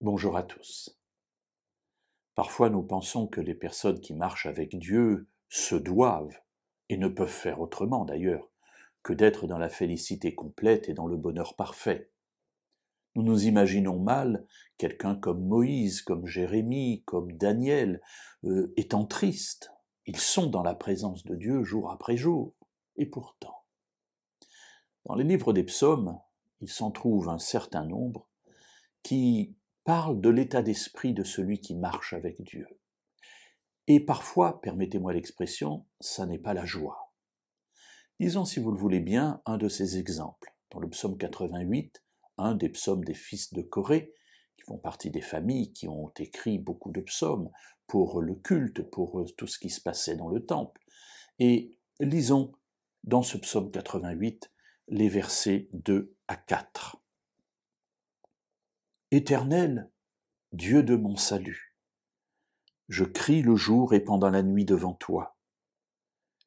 Bonjour à tous. Parfois nous pensons que les personnes qui marchent avec Dieu se doivent, et ne peuvent faire autrement d'ailleurs, que d'être dans la félicité complète et dans le bonheur parfait. Nous nous imaginons mal quelqu'un comme Moïse, comme Jérémie, comme Daniel, étant triste. Ils sont dans la présence de Dieu jour après jour. Et pourtant, dans les livres des psaumes, il s'en trouve un certain nombre qui parlent de l'état d'esprit de celui qui marche avec Dieu. Et parfois, permettez-moi l'expression, ça n'est pas la joie. Disons, si vous le voulez bien, un de ces exemples. Dans le psaume 88, un des psaumes des fils de Corée, qui font partie des familles qui ont écrit beaucoup de psaumes pour le culte, pour tout ce qui se passait dans le temple. Et lisons dans ce psaume 88 les versets 2 à 4. Éternel, Dieu de mon salut, je crie le jour et pendant la nuit devant toi.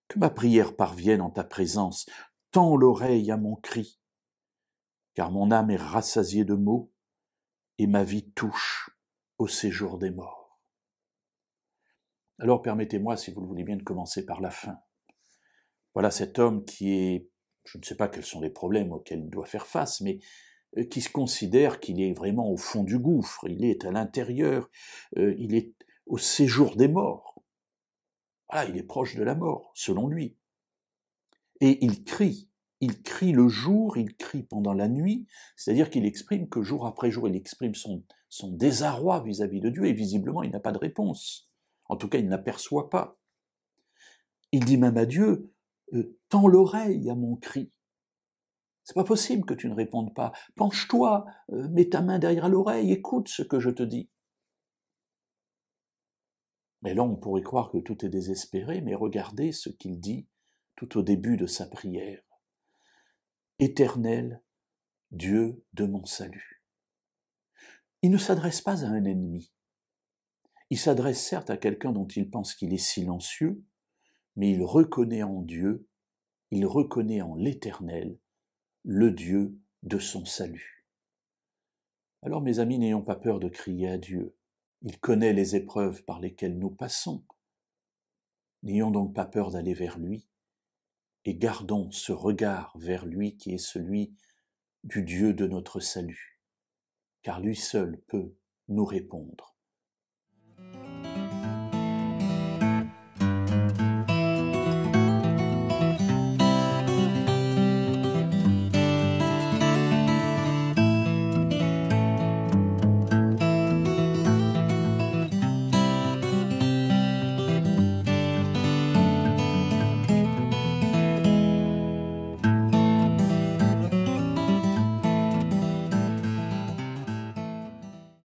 Que ma prière parvienne en ta présence, tends l'oreille à mon cri, car mon âme est rassasiée de maux, et ma vie touche au séjour des morts. Alors permettez-moi, si vous le voulez bien, de commencer par la fin. Voilà cet homme qui est, je ne sais pas quels sont les problèmes auxquels il doit faire face, mais qui se considère qu'il est vraiment au fond du gouffre, il est à l'intérieur, il est au séjour des morts. Voilà, il est proche de la mort, selon lui. Et il crie le jour, il crie pendant la nuit, c'est-à-dire qu'il exprime que jour après jour, il exprime son désarroi vis-à-vis de Dieu, et visiblement il n'a pas de réponse. En tout cas, il n'aperçoit pas. Il dit même à Dieu, tends l'oreille à mon cri. C'est pas possible que tu ne répondes pas. Penche-toi, mets ta main derrière l'oreille, écoute ce que je te dis. Mais là, on pourrait croire que tout est désespéré, mais regardez ce qu'il dit tout au début de sa prière. Éternel, Dieu de mon salut. Il ne s'adresse pas à un ennemi. Il s'adresse certes à quelqu'un dont il pense qu'il est silencieux, mais il reconnaît en Dieu, il reconnaît en l'Éternel, le Dieu de son salut. Alors mes amis, n'ayons pas peur de crier à Dieu. Il connaît les épreuves par lesquelles nous passons. N'ayons donc pas peur d'aller vers lui et gardons ce regard vers lui qui est celui du Dieu de notre salut, car lui seul peut nous répondre.